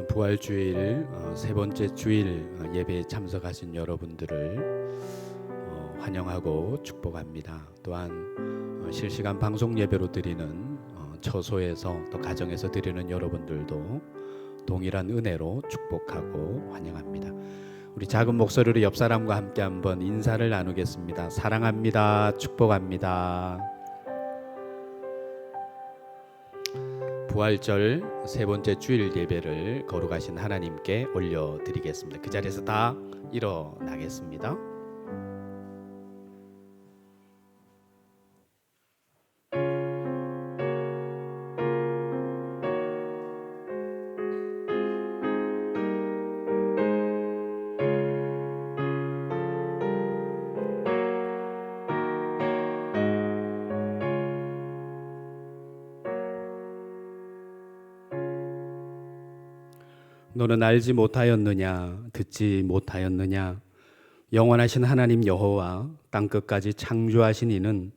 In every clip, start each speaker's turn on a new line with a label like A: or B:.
A: 부활주일 세 번째 주일 예배에 참석하신 여러분들을 환영하고 축복합니다. 또한 실시간 방송 예배로 드리는 처소에서 또 가정에서 드리는 여러분들도 동일한 은혜로 축복하고 환영합니다. 우리 작은 목소리로 옆 사람과 함께 한번 인사를 나누겠습니다. 사랑합니다. 축복합니다. 부활절 세 번째 주일 예배를 거룩하신 하나님께 올려드리겠습니다. 그 자리에서 다 일어나겠습니다. 너는 알지 못하였느냐 듣지 못하였느냐 영원하신 하나님 여호와 땅끝까지 창조하신 이는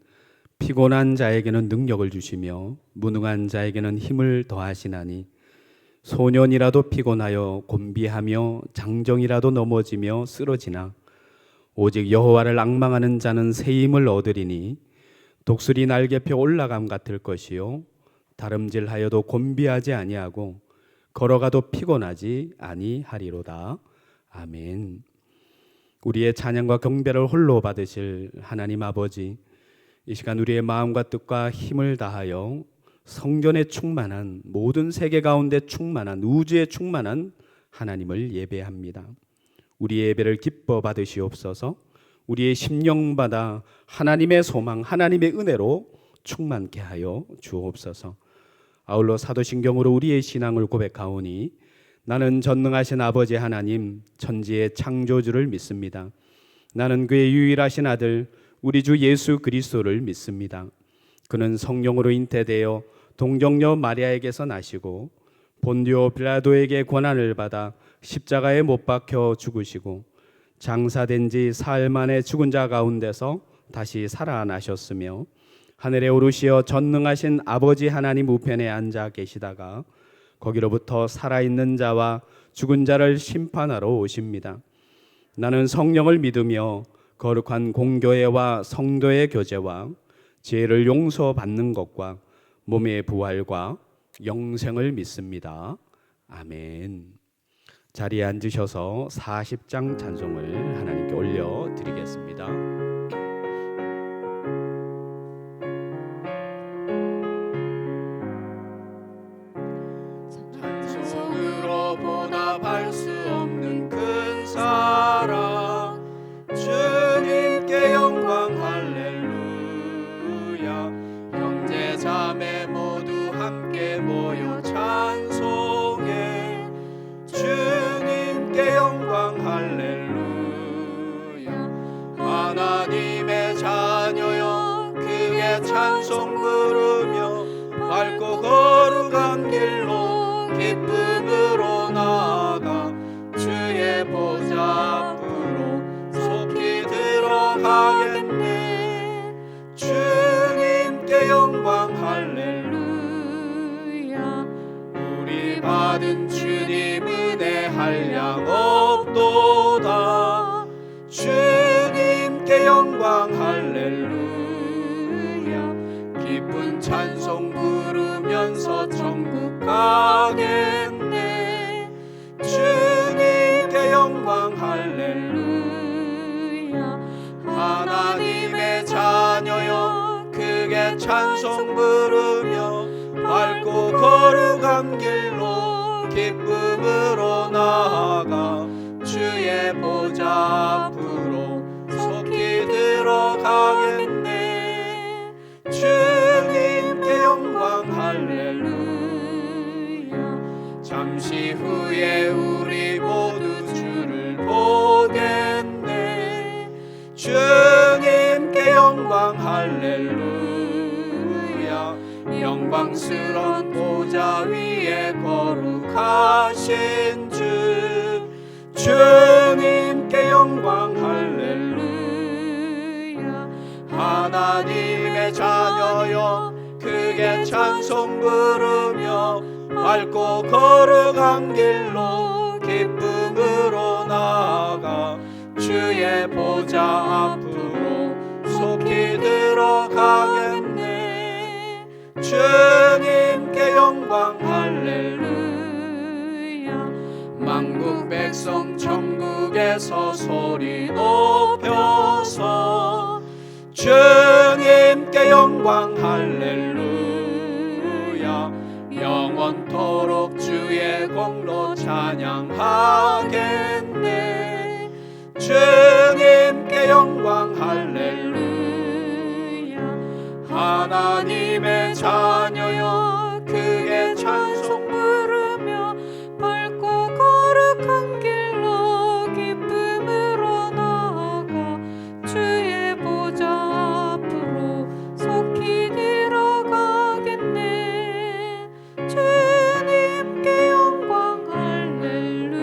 A: 피곤한 자에게는 능력을 주시며 무능한 자에게는 힘을 더하시나니 소년이라도 피곤하여 곤비하며 장정이라도 넘어지며 쓰러지나 오직 여호와를 앙망하는 자는 새 힘을 얻으리니 독수리 날개 펴 올라감 같을 것이요 다름질하여도 곤비하지 아니하고 걸어가도 피곤하지 아니하리로다. 아멘. 우리의 찬양과 경배를 홀로 받으실 하나님 아버지, 이 시간 우리의 마음과 뜻과 힘을 다하여 성전에 충만한 모든 세계 가운데 충만한 우주에 충만한 하나님을 예배합니다. 우리의 예배를 기뻐 받으시옵소서. 우리의 심령받아 하나님의 소망, 하나님의 은혜로 충만케 하여 주옵소서. 아울러 사도신경으로 우리의 신앙을 고백하오니 나는 전능하신 아버지 하나님 천지의 창조주를 믿습니다. 나는 그의 유일하신 아들 우리 주 예수 그리스도를 믿습니다. 그는 성령으로 잉태되어 동정녀 마리아에게서 나시고 본디오 빌라도에게 고난을 받아 십자가에 못 박혀 죽으시고 장사된 지 사흘 만에 죽은 자 가운데서 다시 살아나셨으며 하늘에 오르시어 전능하신 아버지 하나님 우편에 앉아 계시다가 거기로부터 살아있는 자와 죽은 자를 심판하러 오십니다. 나는 성령을 믿으며 거룩한 공교회와 성도의 교제와 죄를 용서받는 것과 몸의 부활과 영생을 믿습니다. 아멘. 자리에 앉으셔서 40장 찬송을 하나님께 올려드리겠습니다.
B: 보답할 수 없는 큰 사랑 주님께 영광 할렐루야. 형제 자매 모두 함께 모여 찬송해 주님께 영광 할렐루야. 하나님의 자녀여 크게 찬송 부르며 밝고 거룩한 길로 기쁨으로 나아가 주의 보좌 앞으로 속히 들어가겠네. 주님께 영광 할렐루야. 우리 받은 주님 은혜 한량 없도다. 주님께 영광 할렐루야. 기쁜 찬송 부르면서 천국 가겠네. 주님께 영광 할렐루야. 하나님의 자녀여 크게 찬송 부르며 밝고 거룩한 길로 기쁨으로 나아가 주의 보좌 앞으로 속히 들어가겠네. 주님께 영광 할렐루야. 잠시 후에 우리 모두 주를 보겠네. 주님께 영광 할렐루야. 영광스러운 보좌 위에 거룩하신 주 주님께 영광 할렐루야. 하나님의 자녀여 크게 찬송 부르며 밟고 걸어간 길로 기쁨으로 나아가 주의 보좌 앞으로 속히 들어가겠네. 주님께 영광 할렐루야. 만국 백성 천국에서 소리 높여서 주님께 영광 할렐루야. 영원토록 주의 공로 찬양하겠네. 주님께 영광 할렐루야. 하나님의 자녀여 크게 찬송 부르며 밝고 거룩한 길로 기쁨으로 나아가 주의 보좌 앞으로 속히 들어가겠네. 주님께 영광 할렐루야.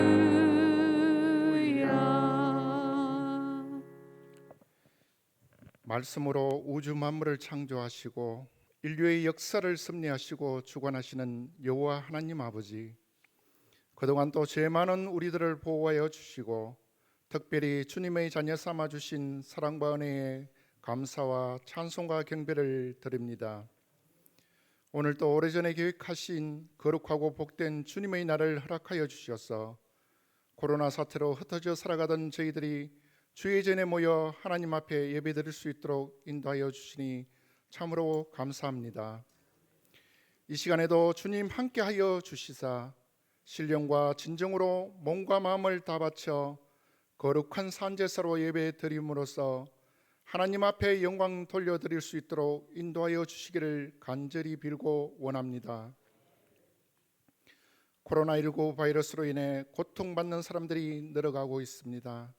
C: 말씀으로 우주 만물을 창조하시고 인류의 역사를 섭리하시고 주관하시는 여호와 하나님 아버지, 그동안 또 죄 많은 우리들을 보호하여 주시고 특별히 주님의 자녀 삼아 주신 사랑과 은혜에 감사와 찬송과 경배를 드립니다. 오늘도 오래전에 계획하신 거룩하고 복된 주님의 날을 허락하여 주셔서 코로나 사태로 흩어져 살아가던 저희들이 주의 전에 모여 하나님 앞에 예배드릴 수 있도록 인도하여 주시니 참으로 감사합니다. 이 시간에도 주님 함께하여 주시사 신령과 진정으로 몸과 마음을 다 바쳐 거룩한 산제사로 예배드림으로써 하나님 앞에 영광 돌려드릴 수 있도록 인도하여 주시기를 간절히 빌고 원합니다. 코로나19 바이러스로 인해 고통받는 사람들이 늘어가고 있습니다.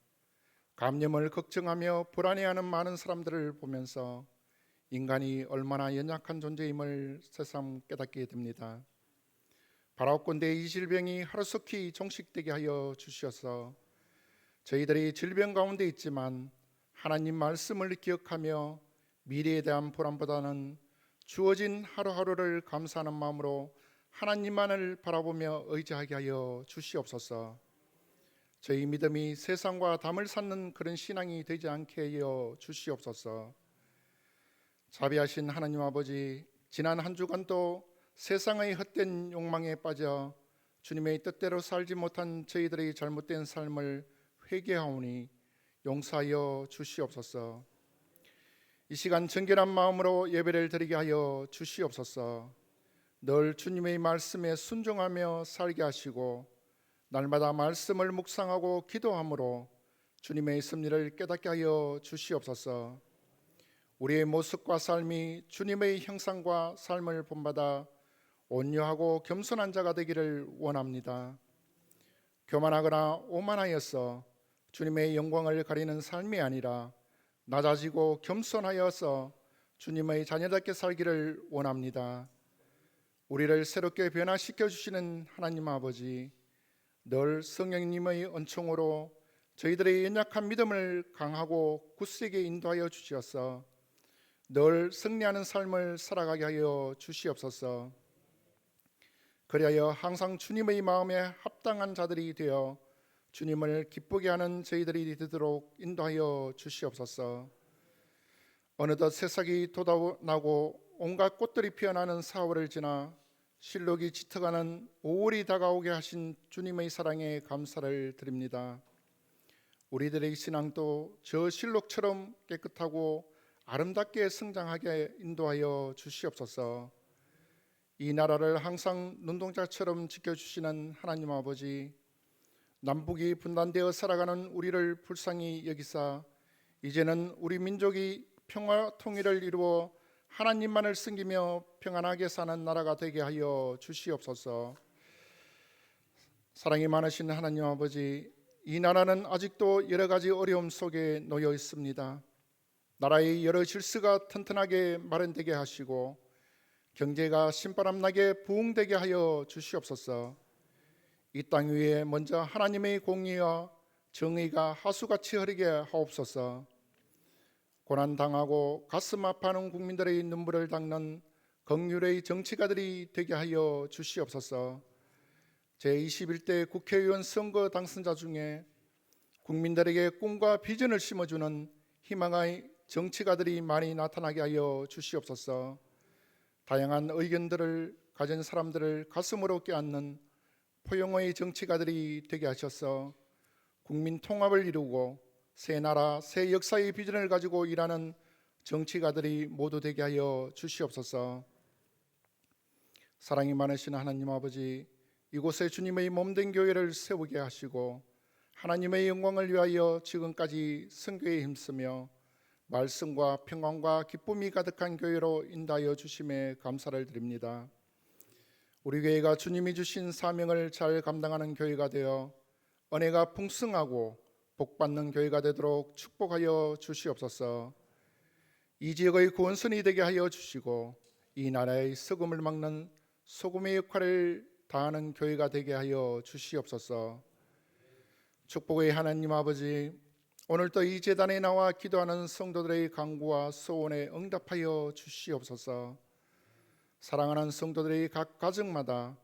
C: 감염을 걱정하며 불안해하는 많은 사람들을 보면서 인간이 얼마나 연약한 존재임을 새삼 깨닫게 됩니다. 바라옵건대 이 질병이 하루속히 종식되게 하여 주셔서 저희들이 질병 가운데 있지만 하나님 말씀을 기억하며 미래에 대한 불안보다는 주어진 하루하루를 감사하는 마음으로 하나님만을 바라보며 의지하게 하여 주시옵소서. 저희 믿음이 세상과 담을 쌓는 그런 신앙이 되지 않게 하여 주시옵소서. 자비하신 하나님 아버지, 지난 한 주간도 세상의 헛된 욕망에 빠져 주님의 뜻대로 살지 못한 저희들의 잘못된 삶을 회개하오니 용서하여 주시옵소서. 이 시간 정결한 마음으로 예배를 드리게 하여 주시옵소서. 늘 주님의 말씀에 순종하며 살게 하시고 날마다 말씀을 묵상하고 기도함으로 주님의 섭리를 깨닫게 하여 주시옵소서. 우리의 모습과 삶이 주님의 형상과 삶을 본받아 온유하고 겸손한 자가 되기를 원합니다. 교만하거나 오만하여서 주님의 영광을 가리는 삶이 아니라 낮아지고 겸손하여서 주님의 자녀답게 살기를 원합니다. 우리를 새롭게 변화시켜 주시는 하나님 아버지, 늘 성령님의 은총으로 저희들의 연약한 믿음을 강하고 굳세게 인도하여 주시어서 늘 승리하는 삶을 살아가게 하여 주시옵소서. 그리하여 항상 주님의 마음에 합당한 자들이 되어 주님을 기쁘게 하는 저희들이 되도록 인도하여 주시옵소서. 어느덧 새싹이 돋아나고 온갖 꽃들이 피어나는 4월을 지나 실록이 짙어가는 5월이 다가오게 하신 주님의 사랑에 감사를 드립니다. 우리들의 신앙도 저 실록처럼 깨끗하고 아름답게 성장하게 인도하여 주시옵소서. 이 나라를 항상 눈동자처럼 지켜주시는 하나님 아버지, 남북이 분단되어 살아가는 우리를 불쌍히 여기사 이제는 우리 민족이 평화 통일을 이루어 하나님만을 섬기며 평안하게 사는 나라가 되게 하여 주시옵소서. 사랑이 많으신 하나님 아버지, 이 나라는 아직도 여러 가지 어려움 속에 놓여 있습니다. 나라의 여러 질서가 튼튼하게 마련되게 하시고 경제가 신바람나게 부흥되게 하여 주시옵소서. 이 땅 위에 먼저 하나님의 공의와 정의가 하수같이 흐르게 하옵소서. 고난당하고 가슴 아파하는 국민들의 눈물을 닦는 긍휼의 정치가들이 되게 하여 주시옵소서. 제21대 국회의원 선거 당선자 중에 국민들에게 꿈과 비전을 심어주는 희망의 정치가들이 많이 나타나게 하여 주시옵소서. 다양한 의견들을 가진 사람들을 가슴으로 껴안는 포용의 정치가들이 되게 하셔서 국민 통합을 이루고 새 나라, 새 역사의 비전을 가지고 일하는 정치가들이 모두 되게 하여 주시옵소서. 사랑이 많으신 하나님 아버지, 이곳에 주님의 몸된 교회를 세우게 하시고 하나님의 영광을 위하여 지금까지 선교에 힘쓰며 말씀과 평안과 기쁨이 가득한 교회로 인도하여 주심에 감사를 드립니다. 우리 교회가 주님이 주신 사명을 잘 감당하는 교회가 되어 은혜가 풍성하고 복받는 교회가 되도록 축복하여 주시옵소서. 이 지역의 구원선이 되게 하여 주시고 이 나라의 썩음을 막는 소금의 역할을 다하는 교회가 되게 하여 주시옵소서. 축복의 하나님 아버지, 오늘도 이 제단에 나와 기도하는 성도들의 간구와 소원에 응답하여 주시옵소서. 사랑하는 성도들의 각 가정마다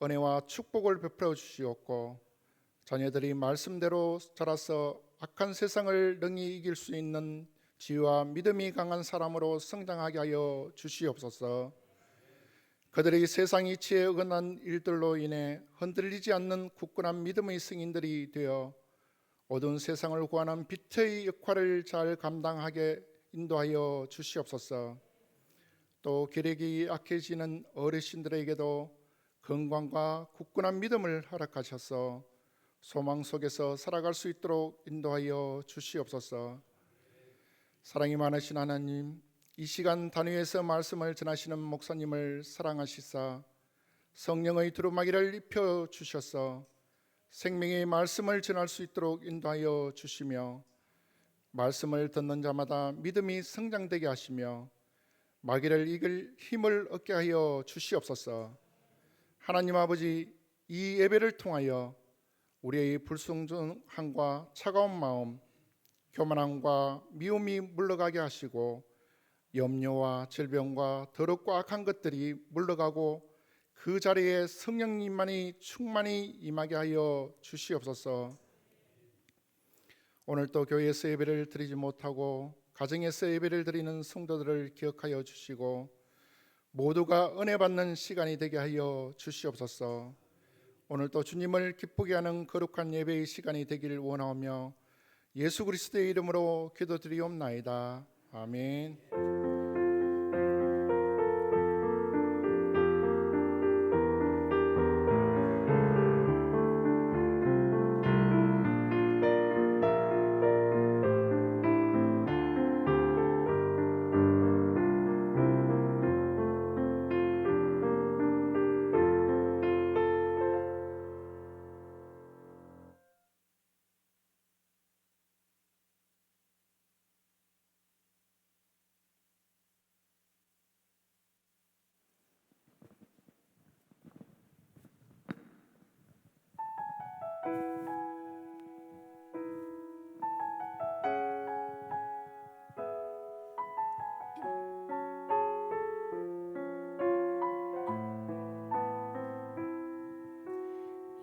C: 은혜와 축복을 베풀어 주시옵고 자녀들이 말씀대로 자라서 악한 세상을 능히 이길 수 있는 지혜와 믿음이 강한 사람으로 성장하게 하여 주시옵소서. 그들의 세상 이치에 어긋난 일들로 인해 흔들리지 않는 굳건한 믿음의 승인들이 되어 어두운 세상을 구하는 빛의 역할을 잘 감당하게 인도하여 주시옵소서. 또 기력이 약해지는 어르신들에게도 건강과 굳건한 믿음을 허락하셔서 소망 속에서 살아갈 수 있도록 인도하여 주시옵소서. 사랑이 많으신 하나님, 이 시간 단위에서 말씀을 전하시는 목사님을 사랑하시사 성령의 두루마기를 입혀 주셔서 생명의 말씀을 전할 수 있도록 인도하여 주시며 말씀을 듣는 자마다 믿음이 성장되게 하시며 마귀를 이길 힘을 얻게 하여 주시옵소서. 하나님 아버지, 이 예배를 통하여 우리의 불순종함과 차가운 마음, 교만함과 미움이 물러가게 하시고 염려와 질병과 더럽고 악한 것들이 물러가고 그 자리에 성령님만이 충만히 임하게 하여 주시옵소서. 오늘도 교회에서 예배를 드리지 못하고 가정에서 예배를 드리는 성도들을 기억하여 주시고 모두가 은혜 받는 시간이 되게 하여 주시옵소서. 오늘도 주님을 기쁘게 하는 거룩한 예배의 시간이 되기를 원하오며 예수 그리스도의 이름으로 기도드리옵나이다. 아멘.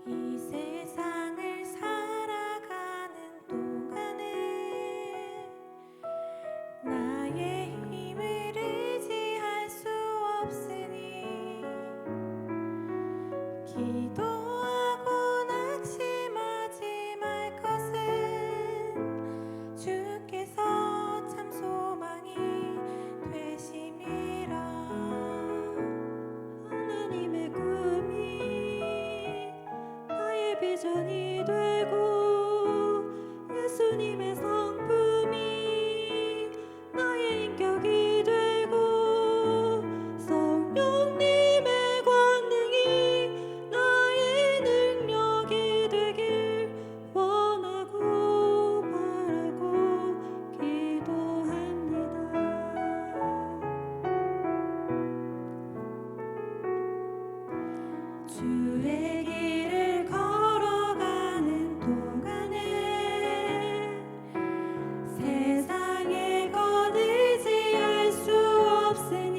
B: 이 세상을 살아가는 동안에 나의 힘을 의지할 수 없으니 기도하고 낙심하지 말 것은 주께서 참 소망이 되심이라. 하나님의 꿈이 나의 비전이 되고 예수님의 성품이 나의 인격이 되고 성령님의 권능이 나의 능력이 되길 원하고 바라고 기도합니다. 주의 길을 걸어가는 동안에 세상의 것 의지할 수 없으니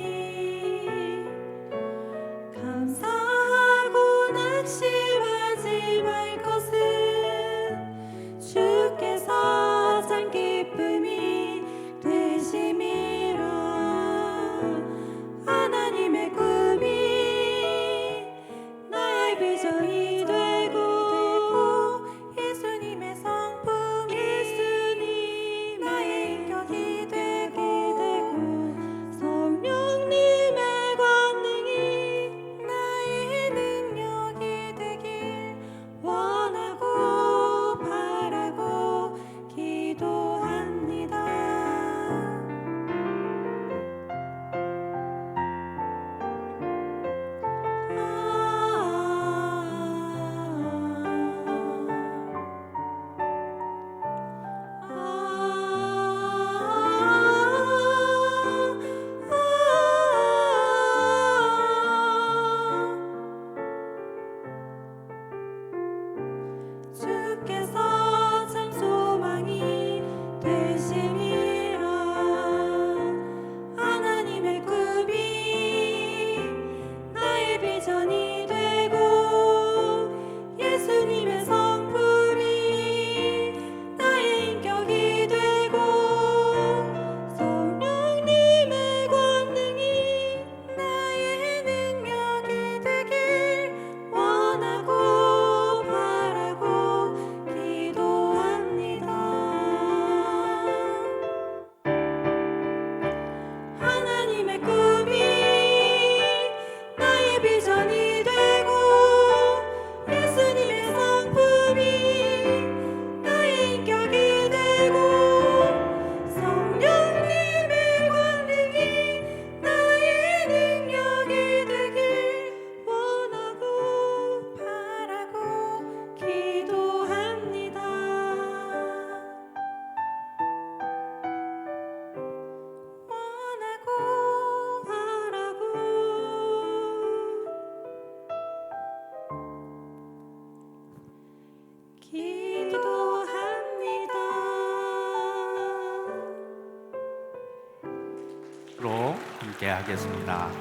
A: 함께 하겠습니다.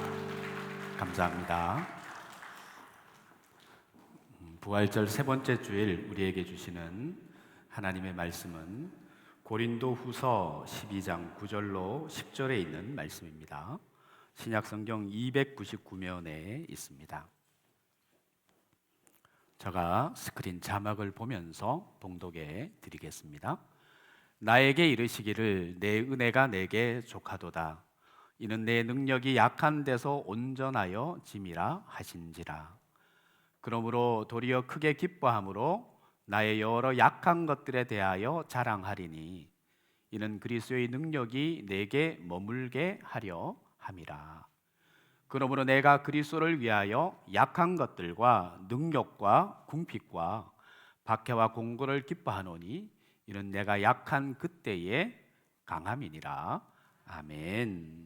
A: 감사합니다. 부활절 세 번째 주일 우리에게 주시는 하나님의 말씀은 고린도후서 12장 9절로 10절에 있는 말씀입니다. 신약성경 299면에 있습니다. 제가 스크린 자막을 보면서 봉독해 드리겠습니다. 나에게 이르시기를 내 은혜가 내게 족하도다. 이는 내 능력이 약한 데서 온전하여 짐이라 하신지라. 그러므로 도리어 크게 기뻐함으로 나의 여러 약한 것들에 대하여 자랑하리니 이는 그리스도의 능력이 내게 머물게 하려 함이라. 그러므로 내가 그리스도를 위하여 약한 것들과 능력과 궁핍과 박해와 공고를 기뻐하노니 이는 내가 약한 그때의 강함이니라. 아멘.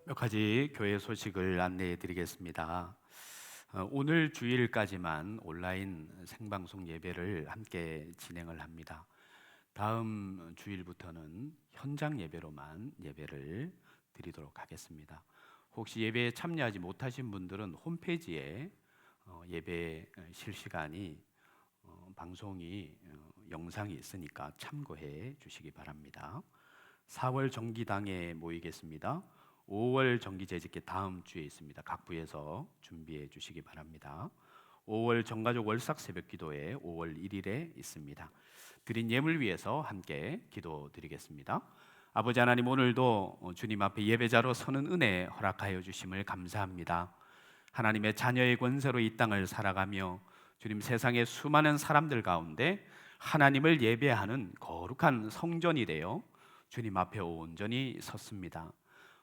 A: 몇 가지 교회 소식을 안내해 드리겠습니다. 오늘 주일까지만 온라인 생방송 예배를 함께 진행을 합니다. 다음 주일부터는 현장 예배로만 예배를 드리도록 하겠습니다. 혹시 예배에 참여하지 못하신 분들은 홈페이지에 예배 실시간이 방송이 영상이 있으니까 참고해 주시기 바랍니다. 4월 정기당에 모이겠습니다. 5월 정기재직회 다음 주에 있습니다. 각 부에서 준비해 주시기 바랍니다. 5월 정가족 월삭 새벽기도회 5월 1일에 있습니다. 드린 예물 위해서 함께 기도드리겠습니다. 아버지 하나님, 오늘도 주님 앞에 예배자로 서는 은혜 허락하여 주심을 감사합니다. 하나님의 자녀의 권세로 이 땅을 살아가며 주님 세상의 수많은 사람들 가운데 하나님을 예배하는 거룩한 성전이 되어 주님 앞에 온전히 섰습니다.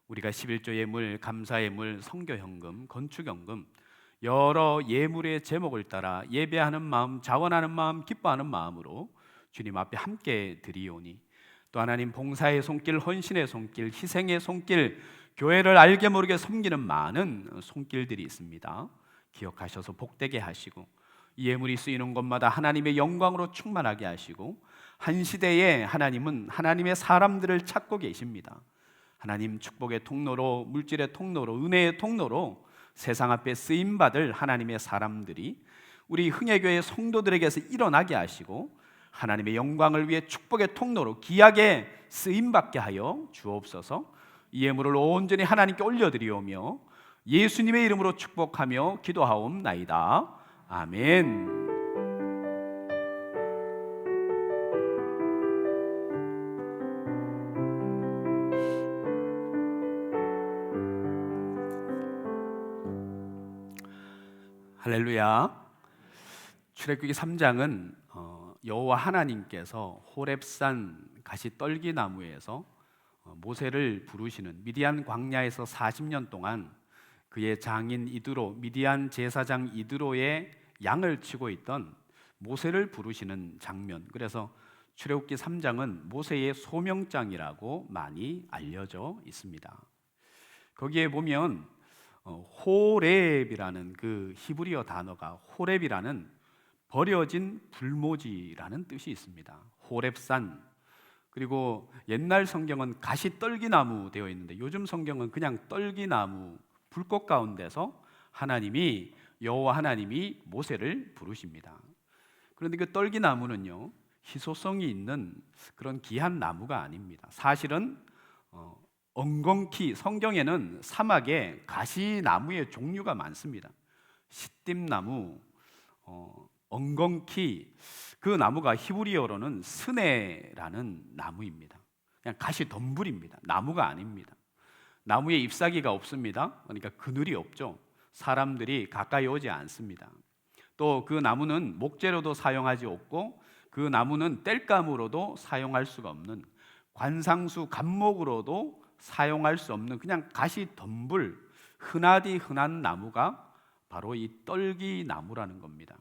A: 우리가 11조 예물, 감사 예물, 성교 현금, 건축 현금 여러 예물의 제목을 따라 예배하는 마음, 자원하는 마음, 기뻐하는 마음으로 주님 앞에 함께 드리오니 또 하나님 봉사의 손길, 헌신의 손길, 희생의 손길, 교회를 알게 모르게 섬기는 많은 손길들이 있습니다. 기억하셔서 복되게 하시고 이 예물이 쓰이는 곳마다 하나님의 영광으로 충만하게 하시고 한 시대에 하나님은 하나님의 사람들을 찾고 계십니다. 하나님 축복의 통로로, 물질의 통로로, 은혜의 통로로 세상 앞에 쓰임받을 하나님의 사람들이 우리 흥혜교회 성도들에게서 일어나게 하시고 하나님의 영광을 위해 축복의 통로로 귀하게 쓰임받게 하여 주옵소서. 이 예물을 온전히 하나님께 올려드리오며 예수님의 이름으로 축복하며 기도하옵나이다. 아멘. 할렐루야. 출애굽기 3장은 여호와 하나님께서 호렙산 가시 떨기나무에서 모세를 부르시는 미디안 광야에서 40년 동안 그의 장인 이드로, 미디안 제사장 이드로의 양을 치고 있던 모세를 부르시는 장면. 그래서 출애굽기 3장은 모세의 소명장이라고 많이 알려져 있습니다. 거기에 보면 호렙이라는 그 히브리어 단어가 호렙이라는 버려진 불모지라는 뜻이 있습니다. 호렙산, 그리고 옛날 성경은 가시떨기나무 되어 있는데 요즘 성경은 그냥 떨기나무 불꽃 가운데서 여호와 하나님이 모세를 부르십니다. 그런데 그 떨기나무는요, 희소성이 있는 그런 귀한 나무가 아닙니다. 사실은 엉겅퀴, 성경에는 사막에 가시나무의 종류가 많습니다. 시띠나무, 엉겅퀴, 그 나무가 히브리어로는 스네라는 나무입니다. 그냥 가시덤불입니다. 나무가 아닙니다. 나무에 잎사귀가 없습니다. 그러니까 그늘이 없죠. 사람들이 가까이 오지 않습니다. 또 그 나무는 목재로도 사용하지 없고 그 나무는 땔감으로도 사용할 수가 없는, 관상수 감목으로도 사용할 수 없는 그냥 가시덤불, 흔하디 흔한 나무가 바로 이 떨기나무라는 겁니다.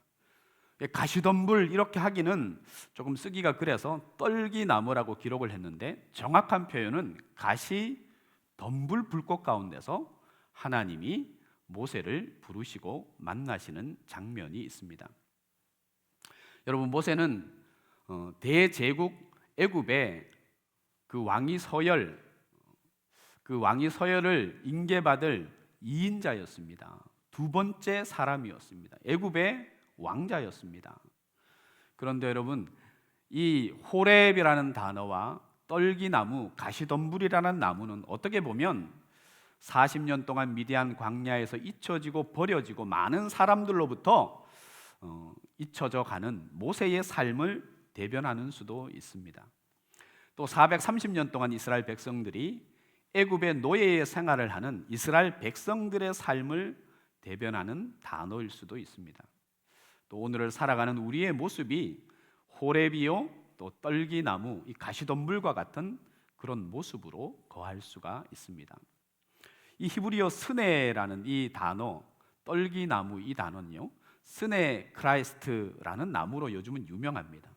A: 가시덤불 이렇게 하기는 조금 쓰기가 그래서 떨기나무라고 기록을 했는데, 정확한 표현은 가시덤불 불꽃 가운데서 하나님이 모세를 부르시고 만나시는 장면이 있습니다. 여러분, 모세는 대제국 애굽의 그 왕이 서열을 인계받을 2인자였습니다. 두 번째 사람이었습니다. 애굽의 왕자였습니다. 그런데 여러분, 이 호렙이라는 단어와 떨기나무, 가시덤불이라는 나무는 어떻게 보면 40년 동안 미디안 광야에서 잊혀지고 버려지고 많은 사람들로부터 잊혀져 가는 모세의 삶을 대변하는 수도 있습니다. 또 430년 동안 이스라엘 백성들이 애굽의 노예의 생활을 하는 이스라엘 백성들의 삶을 대변하는 단어일 수도 있습니다. 또 오늘을 살아가는 우리의 모습이 호렙이요 또 떨기나무, 이 가시덤불과 같은 그런 모습으로 거할 수가 있습니다. 이 히브리어 스네라는 이 단어, 떨기나무 이 단어는요, 스네 크라이스트라는 나무로 요즘은 유명합니다.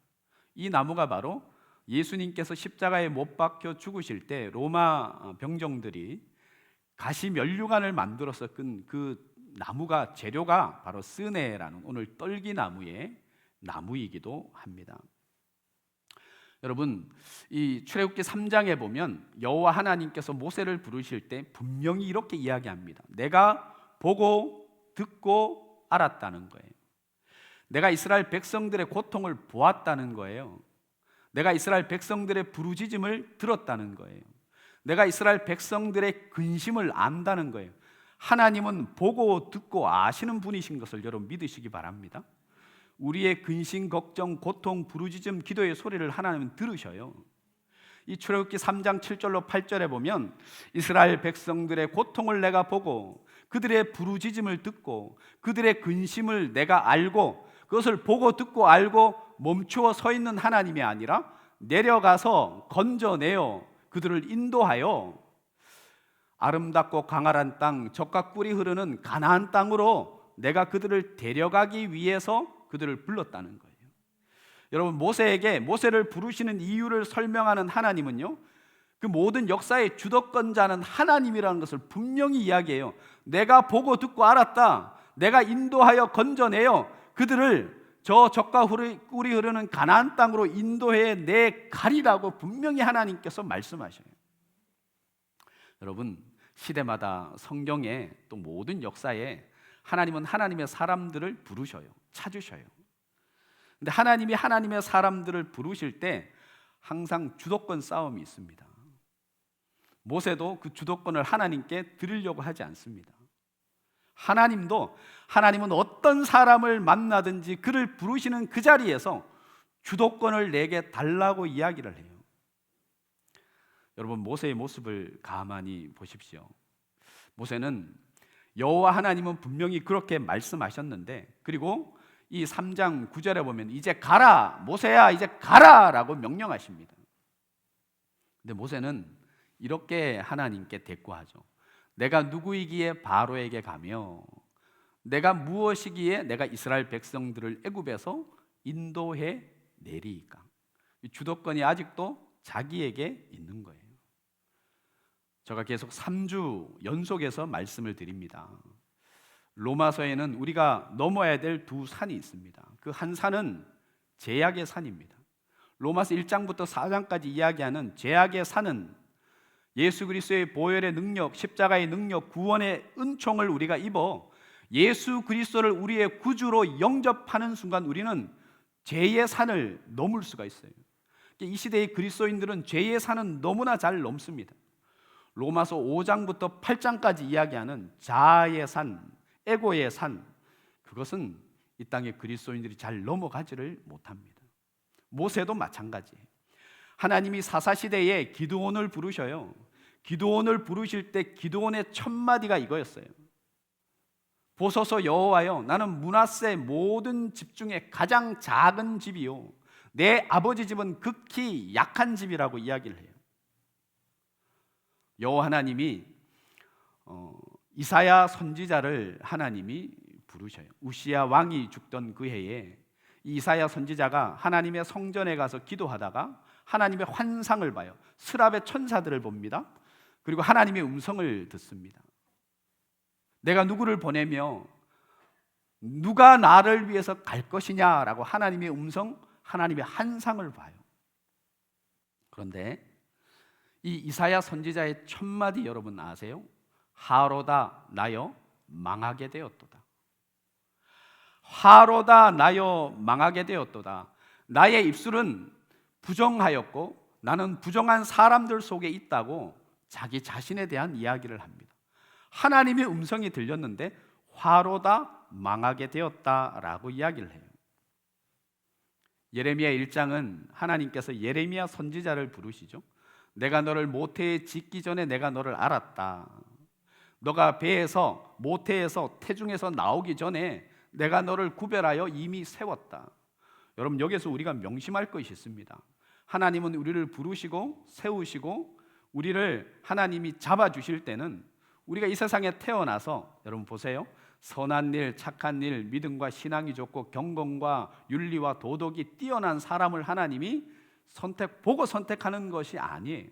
A: 이 나무가 바로 예수님께서 십자가에 못 박혀 죽으실 때 로마 병정들이 가시 면류관을 만들어서 끈 그 나무가, 재료가 바로 스네라는 오늘 떨기나무의 나무이기도 합니다. 여러분, 이 출애굽기 3장에 보면 여호와 하나님께서 모세를 부르실 때 분명히 이렇게 이야기합니다. 내가 보고 듣고 알았다는 거예요. 내가 이스라엘 백성들의 고통을 보았다는 거예요. 내가 이스라엘 백성들의 부르짖음을 들었다는 거예요. 내가 이스라엘 백성들의 근심을 안다는 거예요. 하나님은 보고 듣고 아시는 분이신 것을 여러분 믿으시기 바랍니다. 우리의 근심, 걱정, 고통, 부르짖음, 기도의 소리를 하나님은 들으셔요. 이 출애굽기 3장 7절로 8절에 보면 이스라엘 백성들의 고통을 내가 보고 그들의 부르짖음을 듣고 그들의 근심을 내가 알고 그것을 보고 듣고 알고 멈추어 서 있는 하나님이 아니라 내려가서 건져내어 그들을 인도하여 아름답고 강활한 땅, 젖과 꿀이 흐르는 가나안 땅으로 내가 그들을 데려가기 위해서 그들을 불렀다는 거예요. 여러분, 모세를 부르시는 이유를 설명하는 하나님은요, 그 모든 역사의 주도권자는 하나님이라는 것을 분명히 이야기해요. 내가 보고 듣고 알았다. 내가 인도하여 건져내어 그들을 저 젖과 꿀이 흐르는 가나안 땅으로 인도해 내 가리라고 분명히 하나님께서 말씀하셔요. 여러분, 시대마다 성경에 또 모든 역사에 하나님은 하나님의 사람들을 부르셔요. 찾으셔요. 근데 하나님이 하나님의 사람들을 부르실 때 항상 주도권 싸움이 있습니다. 모세도 그 주도권을 하나님께 드리려고 하지 않습니다. 하나님은 어떤 사람을 만나든지 그를 부르시는 그 자리에서 주도권을 내게 달라고 이야기를 해요. 여러분, 모세의 모습을 가만히 보십시오. 모세는 여호와 하나님은 분명히 그렇게 말씀하셨는데, 그리고 이 3장 9절에 보면 이제 가라, 모세야 이제 가라 라고 명령하십니다. 근데 모세는 이렇게 하나님께 대꾸하죠. 내가 누구이기에 바로에게 가며 내가 무엇이기에 내가 이스라엘 백성들을 애굽에서 인도해 내리이까. 주도권이 아직도 자기에게 있는 거예요. 제가 계속 3주 연속해서 말씀을 드립니다. 로마서에는 우리가 넘어야 될 두 산이 있습니다. 그 한 산은 제약의 산입니다.
D: 로마서 1장부터 4장까지 이야기하는 죄악의 산은 예수 그리스도의 보혈의 능력, 십자가의 능력, 구원의 은총을 우리가 입어 예수 그리스도를 우리의 구주로 영접하는 순간 우리는 죄의 산을 넘을 수가 있어요. 이 시대의 그리스도인들은 죄의 산은 너무나 잘 넘습니다. 로마서 5장부터 8장까지 이야기하는 자아의 산, 에고의 산, 그것은 이 땅의 그리스도인들이 잘 넘어가지를 못합니다. 모세도 마찬가지예요. 하나님이 사사시대에 기드온을 부르셔요. 기드온을 부르실 때 기드온의 첫 마디가 이거였어요. 보소서 여호와여, 나는 므낫세 모든 집 중에 가장 작은 집이요 내 아버지 집은 극히 약한 집이라고 이야기를 해요. 여호와 하나님이 이사야 선지자를 하나님이 부르셔요. 우시야 왕이 죽던 그 해에 이사야 선지자가 하나님의 성전에 가서 기도하다가 하나님의 환상을 봐요. 스랍의 천사들을 봅니다. 그리고 하나님의 음성을 듣습니다. 내가 누구를 보내며 누가 나를 위해서 갈 것이냐라고 하나님의 음성, 하나님의 환상을 봐요. 그런데 이 이사야 선지자의 첫 마디 여러분 아세요? 하로다 나여 망하게 되었도다. 하로다 나여 망하게 되었도다. 나의 입술은 부정하였고 나는 부정한 사람들 속에 있다고 자기 자신에 대한 이야기를 합니다. 하나님의 음성이 들렸는데 화로다 망하게 되었다라고 이야기를 해요. 예레미야 1장은 하나님께서 예레미야 선지자를 부르시죠. 내가 너를 모태에 짓기 전에 내가 너를 알았다. 너가 배에서 모태에서 태중에서 나오기 전에 내가 너를 구별하여 이미 세웠다. 여러분 여기서 우리가 명심할 것이 있습니다. 하나님은 우리를 부르시고 세우시고 우리를 하나님이 잡아주실 때는 우리가 이 세상에 태어나서 여러분 보세요. 선한 일, 착한 일, 믿음과 신앙이 좋고 경건과 윤리와 도덕이 뛰어난 사람을 하나님이 보고 선택하는 것이 아니에요.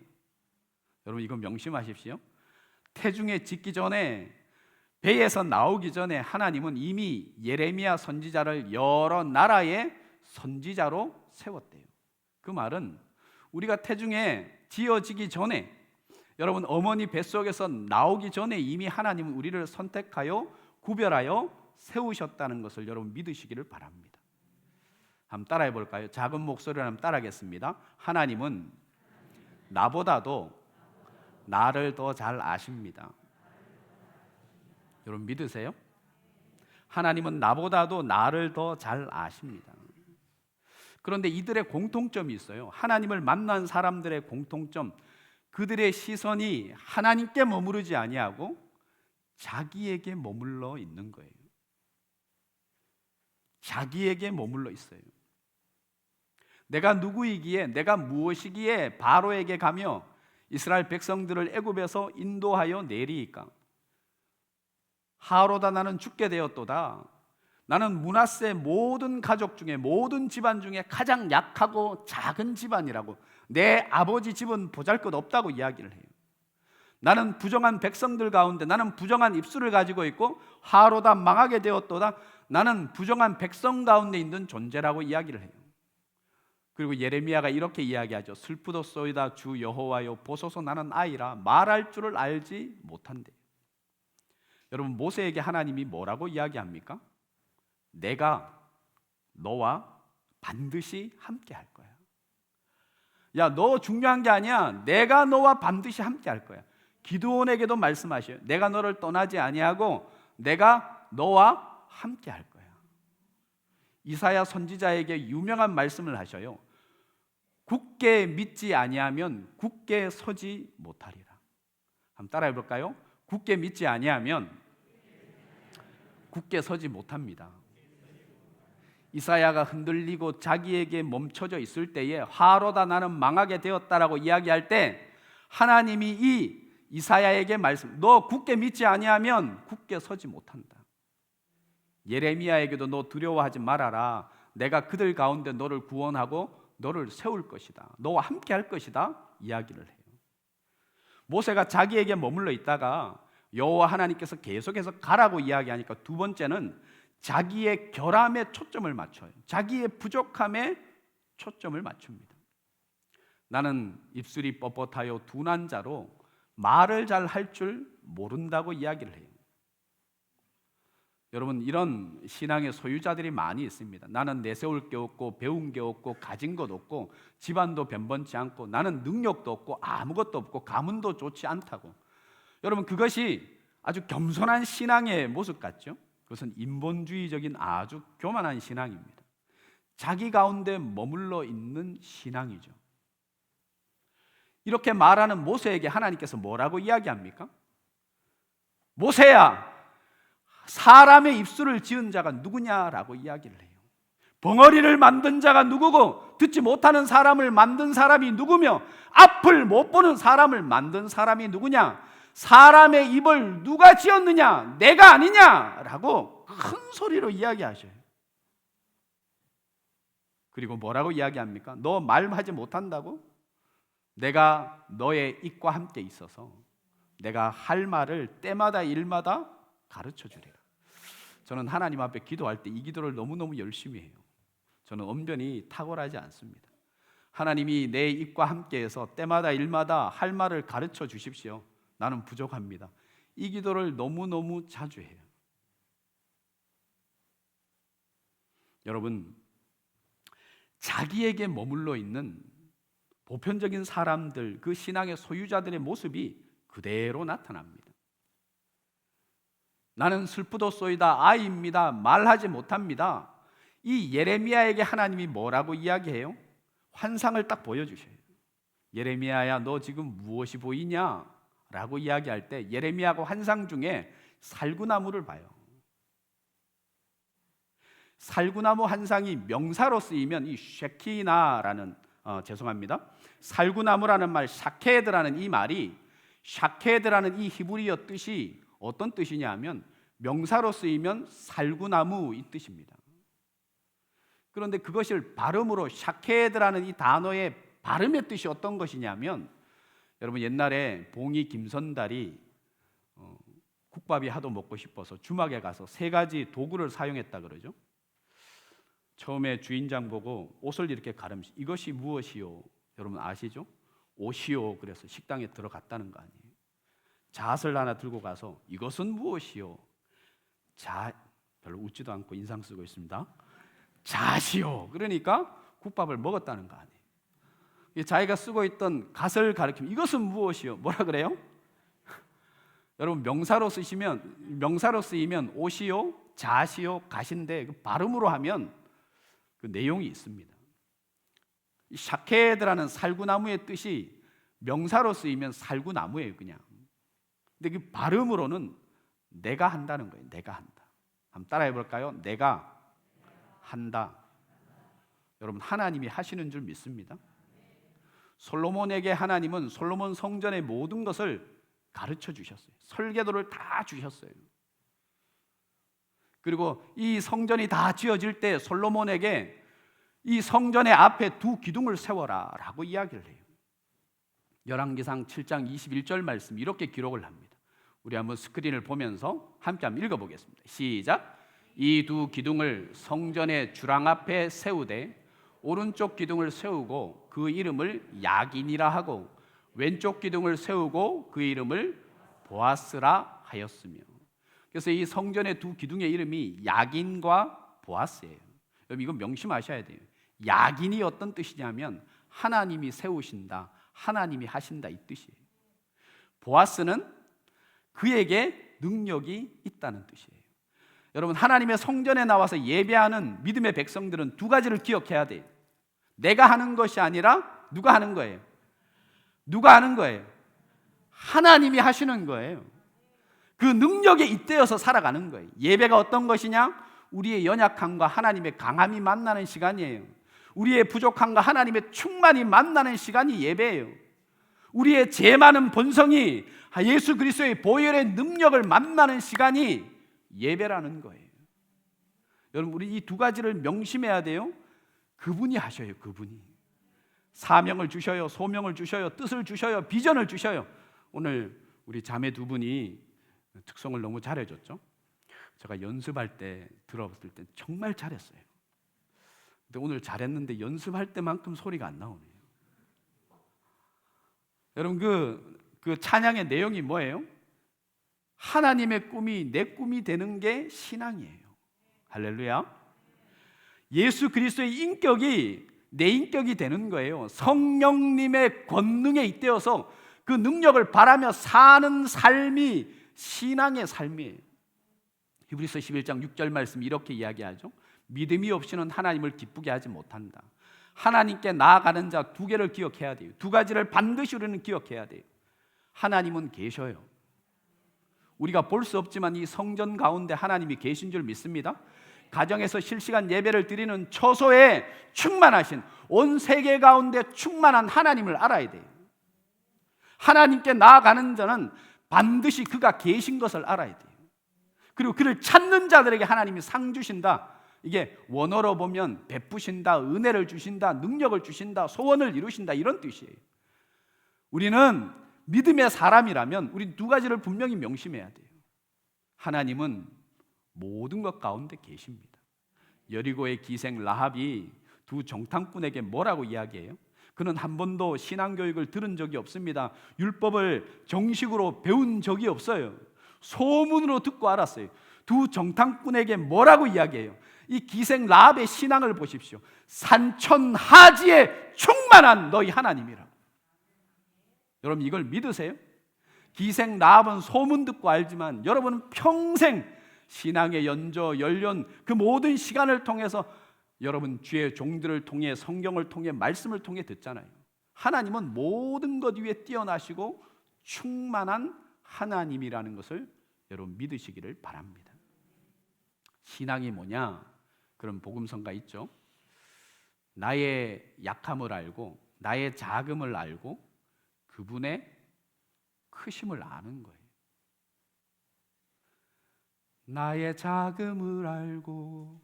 D: 여러분 이거 명심하십시오. 태중에 짓기 전에 배에서 나오기 전에 하나님은 이미 예레미야 선지자를 여러 나라의 선지자로 세웠대요. 그 말은 우리가 태중에 지어지기 전에 여러분 어머니 뱃속에서 나오기 전에 이미 하나님은 우리를 선택하여 구별하여 세우셨다는 것을 여러분 믿으시기를 바랍니다. 한번 따라해 볼까요? 작은 목소리로 한번 따라하겠습니다. 하나님은 나보다도 나를 더 잘 아십니다. 여러분 믿으세요? 하나님은 나보다도 나를 더 잘 아십니다. 그런데 이들의 공통점이 있어요. 하나님을 만난 사람들의 공통점, 그들의 시선이 하나님께 머무르지 아니하고 자기에게 머물러 있는 거예요. 자기에게 머물러 있어요. 내가 누구이기에, 내가 무엇이기에 바로에게 가며 이스라엘 백성들을 애굽에서 인도하여 내리이까? 하로다 나는 죽게 되었도다. 나는 므낫세 모든 가족 중에 모든 집안 중에 가장 약하고 작은 집안이라고. 내 아버지 집은 보잘것없다고 이야기를 해요. 나는 부정한 백성들 가운데 나는 부정한 입술을 가지고 있고 하로다 망하게 되었도다. 나는 부정한 백성 가운데 있는 존재라고 이야기를 해요. 그리고 예레미야가 이렇게 이야기하죠. 슬프도소이다 주 여호와여 보소서 나는 아이라 말할 줄을 알지 못한대. 여러분 모세에게 하나님이 뭐라고 이야기합니까? 내가 너와 반드시 함께 할 거야. 야, 너 중요한 게 아니야. 내가 너와 반드시 함께 할 거야. 기드온에게도 말씀하셔요. 내가 너를 떠나지 아니하고 내가 너와 함께 할 거야. 이사야 선지자에게 유명한 말씀을 하셔요. 굳게 믿지 아니하면 굳게 서지 못하리라. 한번 따라해 볼까요? 굳게 믿지 아니하면 굳게 서지 못합니다. 이사야가 흔들리고 자기에게 멈춰져 있을 때에 화로다 나는 망하게 되었다라고 이야기할 때 하나님이 이 이사야에게 말씀, 너 굳게 믿지 아니하면 굳게 서지 못한다. 예레미야에게도 너 두려워하지 말아라. 내가 그들 가운데 너를 구원하고 너를 세울 것이다. 너와 함께 할 것이다. 이야기를 해요. 모세가 자기에게 머물러 있다가 여호와 하나님께서 계속해서 가라고 이야기하니까 두 번째는 자기의 결함에 초점을 맞춰요. 자기의 부족함에 초점을 맞춥니다. 나는 입술이 뻣뻣하여 둔한 자로 말을 잘 할 줄 모른다고 이야기를 해요. 여러분, 이런 신앙의 소유자들이 많이 있습니다. 나는 내세울 게 없고 배운 게 없고 가진 것 없고 집안도 변변치 않고 나는 능력도 없고 아무것도 없고 가문도 좋지 않다고. 여러분, 그것이 아주 겸손한 신앙의 모습 같죠? 그것은 인본주의적인 아주 교만한 신앙입니다. 자기 가운데 머물러 있는 신앙이죠. 이렇게 말하는 모세에게 하나님께서 뭐라고 이야기합니까? 모세야, 사람의 입술을 지은 자가 누구냐라고 이야기를 해요. 벙어리를 만든 자가 누구고 듣지 못하는 사람을 만든 사람이 누구며 앞을 못 보는 사람을 만든 사람이 누구냐? 사람의 입을 누가 지었느냐? 내가 아니냐라고 큰 소리로 이야기하셔요. 그리고 뭐라고 이야기합니까? 너 말하지 못한다고? 내가 너의 입과 함께 있어서 내가 할 말을 때마다 일마다 가르쳐 주리라. 저는 하나님 앞에 기도할 때 이 기도를 너무너무 열심히 해요. 저는 언변이 탁월하지 않습니다. 하나님이 내 입과 함께해서 때마다 일마다 할 말을 가르쳐 주십시오. 나는 부족합니다. 이 기도를 너무너무 자주 해요. 여러분, 자기에게 머물러 있는 보편적인 사람들, 그 신앙의 소유자들의 모습이 그대로 나타납니다. 나는 슬프도소이다, 아이입니다, 말하지 못합니다. 이 예레미야에게 하나님이 뭐라고 이야기해요? 환상을 딱 보여주셔요. 예레미야야, 너 지금 무엇이 보이냐? 라고 이야기할 때 예레미야가 환상 중에 살구나무를 봐요. 살구나무 환상이 명사로 쓰이면 이 쉐키나라는 살구나무라는 말, 샤케드라는 이 말이, 샤케드라는 이 히브리어 뜻이 어떤 뜻이냐 하면 명사로 쓰이면 살구나무 이 뜻입니다. 그런데 그것을 발음으로 샤케드라는 이 단어의 발음의 뜻이 어떤 것이냐면, 여러분, 옛날에 봉이 김선달이 국밥이 하도 먹고 싶어서 주막에 가서 3가지 도구를 사용했다 그러죠. 처음에 주인장 보고 옷을 이렇게 가름시, 이것이 무엇이요? 여러분 아시죠? 옷이요. 그래서 식당에 들어갔다는 거 아니에요. 잣을 하나 들고 가서 이것은 무엇이요? 별로 웃지도 않고 인상 쓰고 있습니다. 잣이요. 그러니까 국밥을 먹었다는 거 아니에요. 자기가 쓰고 있던 갓을 가리키면 이것은 무엇이요? 뭐라 그래요? 여러분, 명사로 쓰이면 옷이요, 잣이요, 갓인데 그 발음으로 하면 그 내용이 있습니다. 이 샤케드라는 살구나무의 뜻이 명사로 쓰이면 살구나무예요, 그냥. 근데 그 발음으로는 내가 한다는 거예요. 내가 한다. 한번 따라해 볼까요? 내가 한다. 여러분, 하나님이 하시는 줄 믿습니다. 솔로몬에게 하나님은 솔로몬 성전의 모든 것을 가르쳐 주셨어요. 설계도를 다 주셨어요. 그리고 이 성전이 다 지어질 때 솔로몬에게 이 성전의 앞에 2 기둥을 세워라 라고 이야기를 해요. 열왕기상 7장 21절 말씀 이렇게 기록을 합니다. 우리 한번 스크린을 보면서 함께 한번 읽어보겠습니다. 시작. 이 2 기둥을 성전의 주랑 앞에 세우되 오른쪽 기둥을 세우고 그 이름을 야긴이라 하고 왼쪽 기둥을 세우고 그 이름을 보아스라 하였으며. 그래서 이 성전의 2 기둥의 이름이 야긴과 보아스예요. 여러분, 이건 명심하셔야 돼요. 야긴이 어떤 뜻이냐면 하나님이 세우신다, 하나님이 하신다 이 뜻이에요. 보아스는 그에게 능력이 있다는 뜻이에요. 여러분, 하나님의 성전에 나와서 예배하는 믿음의 백성들은 2가지를 기억해야 돼요. 내가 하는 것이 아니라 누가 하는 거예요? 누가 하는 거예요? 하나님이 하시는 거예요. 그 능력에 잇대어서 살아가는 거예요. 예배가 어떤 것이냐? 우리의 연약함과 하나님의 강함이 만나는 시간이에요. 우리의 부족함과 하나님의 충만이 만나는 시간이 예배예요. 우리의 죄 많은 본성이 예수 그리스도의 보혈의 능력을 만나는 시간이 예배라는 거예요. 여러분, 우리 이 2가지를 명심해야 돼요. 그분이 하셔요. 그분이 사명을 주셔요, 소명을 주셔요, 뜻을 주셔요, 비전을 주셔요. 오늘 우리 자매 2분이 특성을 너무 잘해줬죠. 제가 연습할 때 들어봤을 때 정말 잘했어요. 근데 오늘 잘했는데 연습할 때만큼 소리가 안 나오네요. 여러분 그 찬양의 내용이 뭐예요? 하나님의 꿈이 내 꿈이 되는 게 신앙이에요. 할렐루야. 예수 그리스도의 인격이 내 인격이 되는 거예요. 성령님의 권능에 잇대어서 그 능력을 바라며 사는 삶이 신앙의 삶이에요. 히브리서 11장 6절 말씀 이렇게 이야기하죠. 믿음이 없이는 하나님을 기쁘게 하지 못한다. 하나님께 나아가는 자 두 개를 기억해야 돼요. 두 가지를 반드시 우리는 기억해야 돼요. 하나님은 계셔요. 우리가 볼 수 없지만 이 성전 가운데 하나님이 계신 줄 믿습니다. 가정에서 실시간 예배를 드리는 처소에 충만하신, 온 세계 가운데 충만한 하나님을 알아야 돼요. 하나님께 나아가는 자는 반드시 그가 계신 것을 알아야 돼요. 그리고 그를 찾는 자들에게 하나님이 상 주신다. 이게 원어로 보면 베푸신다, 은혜를 주신다, 능력을 주신다, 소원을 이루신다, 이런 뜻이에요. 우리는 믿음의 사람이라면 우리 두 가지를 분명히 명심해야 돼요. 하나님은 모든 것 가운데 계십니다. 여리고의 기생 라합이 두 정탐꾼에게 뭐라고 이야기해요? 그는 한 번도 신앙교육을 들은 적이 없습니다. 율법을 정식으로 배운 적이 없어요. 소문으로 듣고 알았어요. 두 정탐꾼에게 뭐라고 이야기해요? 이 기생 라합의 신앙을 보십시오. 산천하지에 충만한 너희 하나님이라고. 여러분 이걸 믿으세요? 기생 라합은 소문 듣고 알지만 여러분은 평생 신앙의 연저, 연련 그 모든 시간을 통해서 여러분 주의 종들을 통해 성경을 통해 말씀을 통해 듣잖아요. 하나님은 모든 것 위에 뛰어나시고 충만한 하나님이라는 것을 여러분 믿으시기를 바랍니다. 신앙이 뭐냐? 그런 복음성가 있죠. 나의 약함을 알고 나의 작음을 알고 그분의 크심을 아는 거예요. 나의 작음을 알고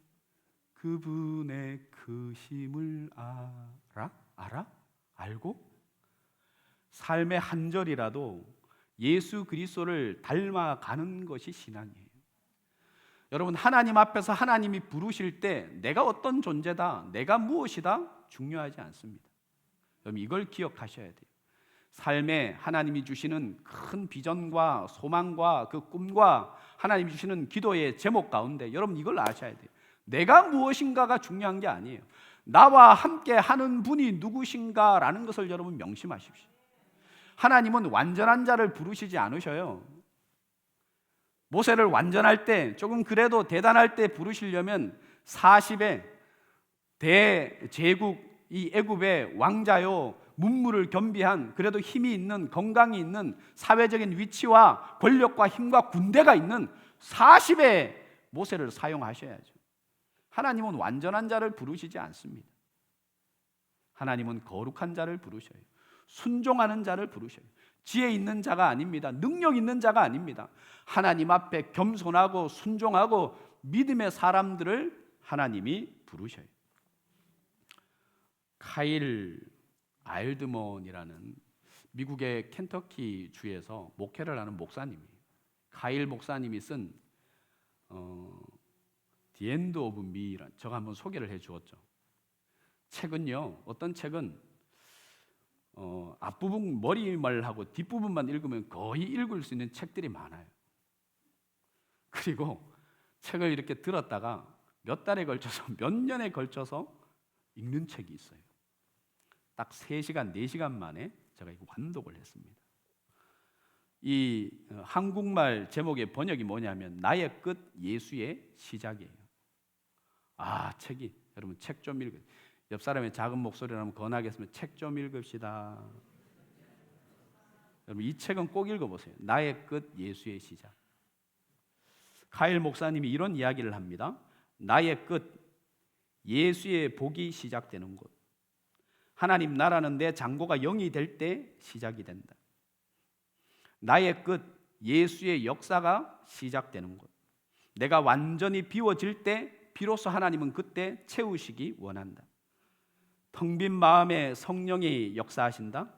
D: 그분의 크심을 알아? 알고? 삶의 한 절이라도 예수 그리스도를 닮아가는 것이 신앙이에요. 여러분 하나님 앞에서 하나님이 부르실 때 내가 어떤 존재다, 내가 무엇이다 중요하지 않습니다. 여러분 이걸 기억하셔야 돼요. 삶에 하나님이 주시는 큰 비전과 소망과 그 꿈과 하나님이 주시는 기도의 제목 가운데 여러분 이걸 아셔야 돼요. 내가 무엇인가가 중요한 게 아니에요. 나와 함께 하는 분이 누구신가라는 것을 여러분 명심하십시오. 하나님은 완전한 자를 부르시지 않으셔요. 모세를 완전할 때 조금 그래도 대단할 때 부르시려면 40에 대제국 이 애굽의 왕자요 문무를 겸비한 그래도 힘이 있는 건강이 있는 사회적인 위치와 권력과 힘과 군대가 있는 40의 모세를 사용하셔야죠. 하나님은 완전한 자를 부르시지 않습니다. 하나님은 거룩한 자를 부르셔요. 순종하는 자를 부르셔요. 지혜 있는 자가 아닙니다. 능력 있는 자가 아닙니다. 하나님 앞에 겸손하고 순종하고 믿음의 사람들을 하나님이 부르셔요. 카일 아일드먼이라는 미국의 켄터키 주에서 목회를 하는 목사님이에요. 카일 목사님이 쓴 The End of Me라는 제가 한번 소개를 해주었죠. 책은요, 어떤 책은 앞부분 머리말하고 뒷부분만 읽으면 거의 읽을 수 있는 책들이 많아요. 그리고 책을 이렇게 들었다가 몇 달에 걸쳐서 몇 년에 걸쳐서 읽는 책이 있어요. 딱 3시간, 4시간 만에 제가 이거 완독을 했습니다. 이 한국말 제목의 번역이 뭐냐면 나의 끝 예수의 시작이에요. 책이 여러분 책 좀 읽으세요. 옆 사람의 작은 목소리로 한번 권하겠습니다. 책 좀 읽읍시다. 여러분 이 책은 꼭 읽어보세요. 나의 끝 예수의 시작. 카일 목사님이 이런 이야기를 합니다. 나의 끝 예수의 복이 시작되는 곳. 하나님 나라는 내 장고가 0이 될 때 시작이 된다. 나의 끝 예수의 역사가 시작되는 곳. 내가 완전히 비워질 때 비로소 하나님은 그때 채우시기 원한다. 텅 빈 마음에 성령이 역사하신다.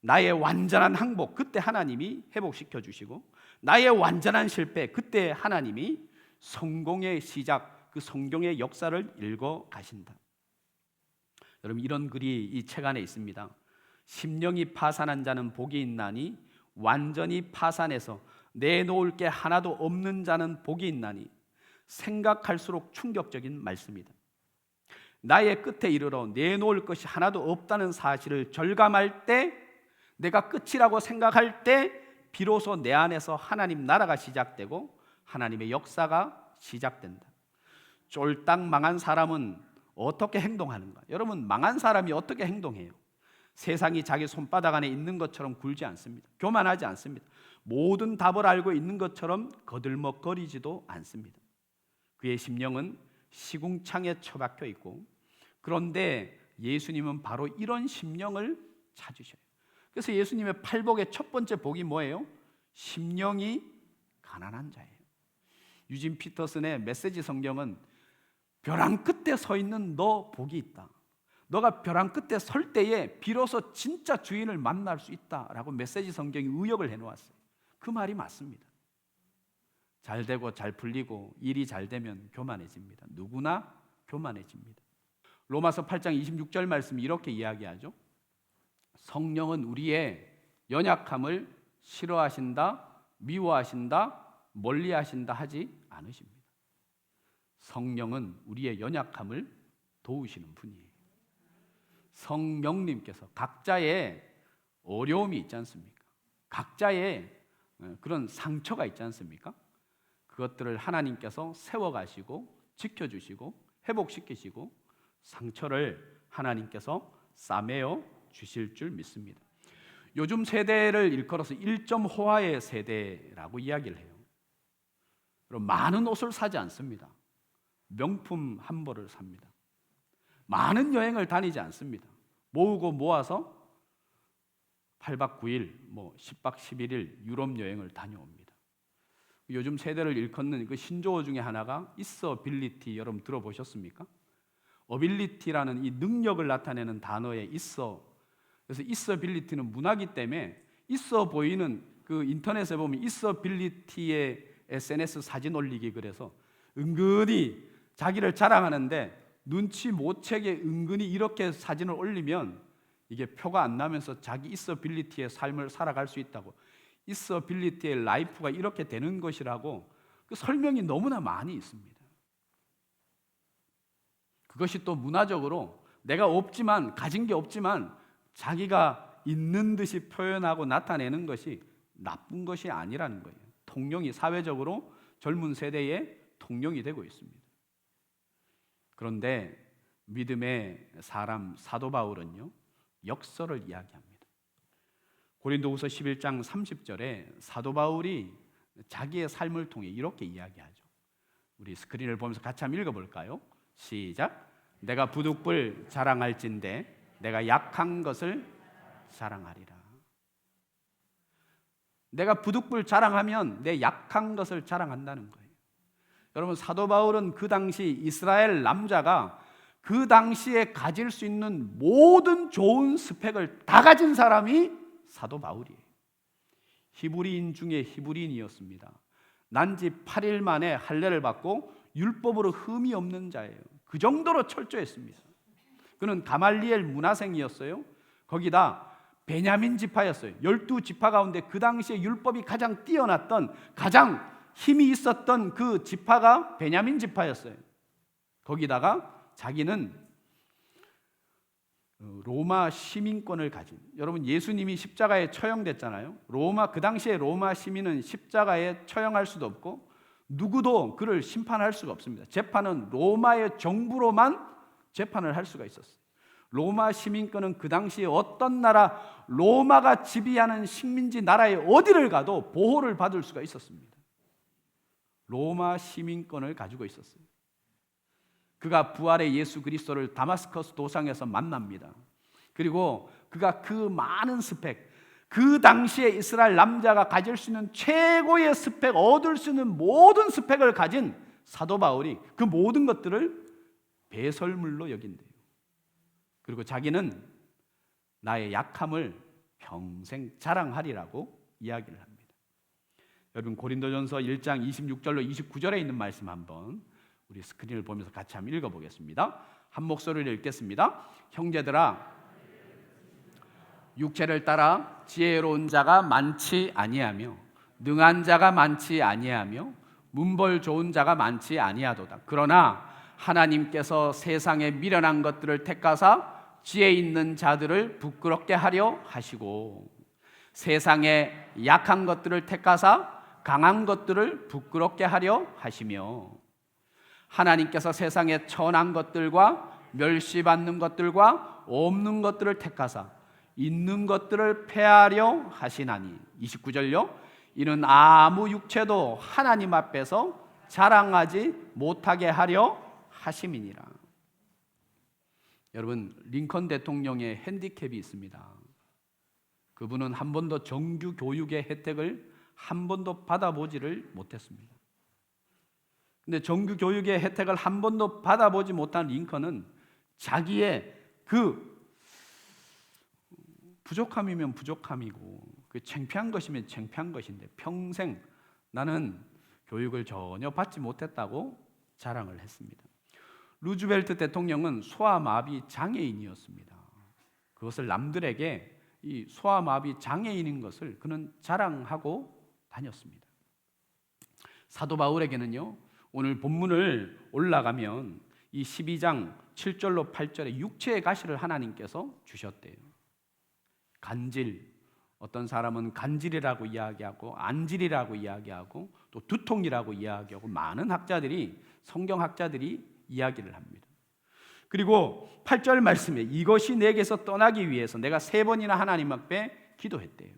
D: 나의 완전한 항복 그때 하나님이 회복시켜 주시고 나의 완전한 실패 그때 하나님이 성공의 시작 그 성경의 역사를 읽어 가신다. 여러분 이런 글이 이 책 안에 있습니다. 심령이 파산한 자는 복이 있나니 완전히 파산해서 내놓을 게 하나도 없는 자는 복이 있나니. 생각할수록 충격적인 말씀이다. 나의 끝에 이르러 내놓을 것이 하나도 없다는 사실을 절감할 때, 내가 끝이라고 생각할 때 비로소 내 안에서 하나님 나라가 시작되고 하나님의 역사가 시작된다. 쫄딱 망한 사람은 어떻게 행동하는가? 여러분, 망한 사람이 어떻게 행동해요? 세상이 자기 손바닥 안에 있는 것처럼 굴지 않습니다. 교만하지 않습니다. 모든 답을 알고 있는 것처럼 거들먹거리지도 않습니다. 그의 심령은 시궁창에 처박혀 있고, 그런데 예수님은 바로 이런 심령을 찾으셔요. 그래서 예수님의 팔복의 첫 번째 복이 뭐예요? 심령이 가난한 자예요. 유진 피터슨의 메시지 성경은 벼랑 끝에 서 있는 너 복이 있다. 너가 벼랑 끝에 설 때에 비로소 진짜 주인을 만날 수 있다라고 메시지 성경이 의역을 해놓았어요. 그 말이 맞습니다. 잘 되고 잘 풀리고 일이 잘 되면 교만해집니다. 누구나 교만해집니다. 로마서 8장 26절 말씀이 이렇게 이야기하죠. 성령은 우리의 연약함을 싫어하신다, 미워하신다, 멀리하신다 하지 않으십니다. 성령은 우리의 연약함을 도우시는 분이에요. 성령님께서 각자의 어려움이 있지 않습니까? 각자의 그런 상처가 있지 않습니까? 그것들을 하나님께서 세워가시고 지켜주시고 회복시키시고 상처를 하나님께서 싸매어 주실 줄 믿습니다. 요즘 세대를 일컬어서 1.5화의 세대라고 이야기를 해요. 그럼 많은 옷을 사지 않습니다. 명품 한 벌을 삽니다. 많은 여행을 다니지 않습니다. 모으고 모아서 8박 9일, 10박 11일 유럽 여행을 다녀옵니다. 요즘 세대를 일컫는 그 신조어 중에 하나가 있어빌리티, 여러분 들어보셨습니까? 어빌리티라는 이 능력을 나타내는 단어에 있어. 그래서 있어빌리티는 문화기 때문에 있어 보이는 그 인터넷에 보면 있어빌리티의 SNS 사진 올리기, 그래서 은근히 자기를 자랑하는데 눈치 못 채게 은근히 이렇게 사진을 올리면 이게 표가 안 나면서 자기 있어빌리티의 삶을 살아갈 수 있다고, 있어빌리티의 라이프가 이렇게 되는 것이라고 그 설명이 너무나 많이 있습니다. 그것이 또 문화적으로 내가 없지만, 가진 게 없지만 자기가 있는 듯이 표현하고 나타내는 것이 나쁜 것이 아니라는 거예요. 통용이 사회적으로 젊은 세대의 통용이 되고 있습니다. 그런데 믿음의 사람 사도 바울은요, 역설을 이야기합니다. 고린도후서 11장 30절에 사도 바울이 자기의 삶을 통해 이렇게 이야기하죠. 우리 스크린을 보면서 같이 한번 읽어볼까요? 시작. 내가 부득불 자랑할진대 내가 약한 것을 자랑하리라. 내가 부득불 자랑하면 내 약한 것을 자랑한다는 거예요. 여러분, 사도 바울은 그 당시 이스라엘 남자가 그 당시에 가질 수 있는 모든 좋은 스펙을 다 가진 사람이 사도 바울이에요. 히브리인 중에 히브리인이었습니다. 난지 8일 만에 할례를 받고 율법으로 흠이 없는 자예요. 그 정도로 철저했습니다. 그는 가말리엘 문화생이었어요. 거기다 베냐민 지파였어요. 12지파 가운데 그 당시에 율법이 가장 뛰어났던, 가장 힘이 있었던 그 지파가 베냐민 지파였어요. 거기다가 자기는 로마 시민권을 가진, 여러분 예수님이 십자가에 처형됐잖아요. 그 당시에 로마 시민은 십자가에 처형할 수도 없고 누구도 그를 심판할 수가 없습니다. 재판은 로마의 정부로만 재판을 할 수가 있었어요. 로마 시민권은 그 당시에 어떤 나라, 로마가 지배하는 식민지 나라에 어디를 가도 보호를 받을 수가 있었습니다. 로마 시민권을 가지고 있었어요. 그가 부활의 예수 그리스도를 다마스커스 도상에서 만납니다. 그리고 그가 그 많은 스펙, 그 당시에 이스라엘 남자가 가질 수 있는 최고의 스펙, 얻을 수 있는 모든 스펙을 가진 사도 바울이 그 모든 것들을 배설물로 여긴대요. 그리고 자기는 나의 약함을 평생 자랑하리라고 이야기를 합니다. 여러분, 고린도전서 1장 26절로 29절에 있는 말씀 한번 우리 스크린을 보면서 같이 한번 읽어보겠습니다. 한 목소리로 읽겠습니다. 형제들아, 육체를 따라 지혜로운 자가 많지 아니하며 능한 자가 많지 아니하며 문벌 좋은 자가 많지 아니하도다. 그러나 하나님께서 세상에 미련한 것들을 택하사 지혜 있는 자들을 부끄럽게 하려 하시고 세상에 약한 것들을 택하사 강한 것들을 부끄럽게 하려 하시며 하나님께서 세상에 천한 것들과 멸시받는 것들과 없는 것들을 택하사 있는 것들을 폐하려 하시나니 29절요. 이는 아무 육체도 하나님 앞에서 자랑하지 못하게 하려 하심이니라. 여러분, 링컨 대통령의 핸디캡이 있습니다. 그분은 한 번도 정규 교육의 혜택을 한 번도 받아보지를 못했습니다. 근데 정규 교육의 혜택을 한 번도 받아보지 못한 링컨은 자기의 그 부족함이면 부족함이고 그 창피한 것이면 창피한 것인데 평생 나는 교육을 전혀 받지 못했다고 자랑을 했습니다. 루즈벨트 대통령은 소아마비 장애인이었습니다. 그것을 남들에게 이 소아마비 장애인인 것을 그는 자랑하고 다녔습니다. 사도 바울에게는요, 오늘 본문을 올라가면 이 12장 7절로 8절에 육체의 가시를 하나님께서 주셨대요. 간질, 어떤 사람은 간질이라고 이야기하고 안질이라고 이야기하고 또 두통이라고 이야기하고 많은 학자들이, 성경학자들이 이야기를 합니다. 그리고 8절 말씀에 이것이 내게서 떠나기 위해서 내가 3번이나 하나님 앞에 기도했대요.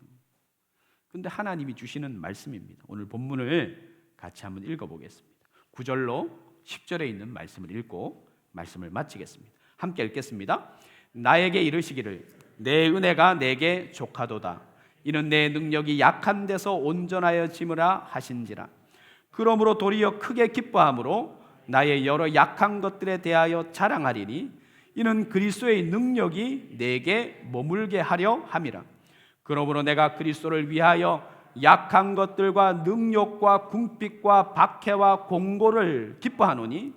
D: 근데 하나님이 주시는 말씀입니다. 오늘 본문을 같이 한번 읽어보겠습니다. 9절로 10절에 있는 말씀을 읽고 말씀을 마치겠습니다. 함께 읽겠습니다. 나에게 이르시기를 내 은혜가 내게 족하도다. 이는 내 능력이 약한 데서 온전하여 짐으라 하신지라. 그러므로 도리어 크게 기뻐함으로 나의 여러 약한 것들에 대하여 자랑하리니 이는 그리스도의 능력이 내게 머물게 하려 함이라. 그러므로 내가 그리스도를 위하여 약한 것들과 능욕과 궁핍과 박해와 공고를 기뻐하노니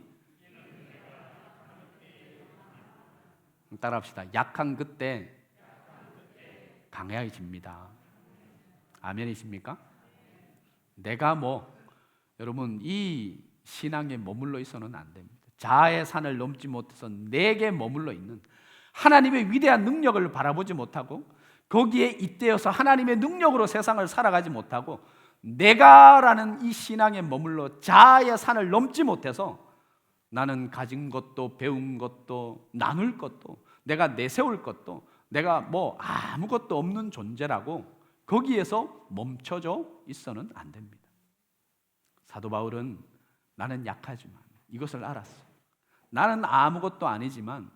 D: 따라합시다. 약한 그때 강해집니다. 아멘이십니까? 내가 여러분 이 신앙에 머물러 있어는 안 됩니다. 자아의 산을 넘지 못해서 내게 머물러 있는 하나님의 위대한 능력을 바라보지 못하고 거기에 잇대어서 하나님의 능력으로 세상을 살아가지 못하고 내가라는 이 신앙에 머물러 자아의 산을 넘지 못해서 나는 가진 것도 배운 것도 나눌 것도 내가 내세울 것도 내가 아무것도 없는 존재라고 거기에서 멈춰져 있어는 안 됩니다. 사도 바울은 나는 약하지만 이것을 알았어. 나는 아무것도 아니지만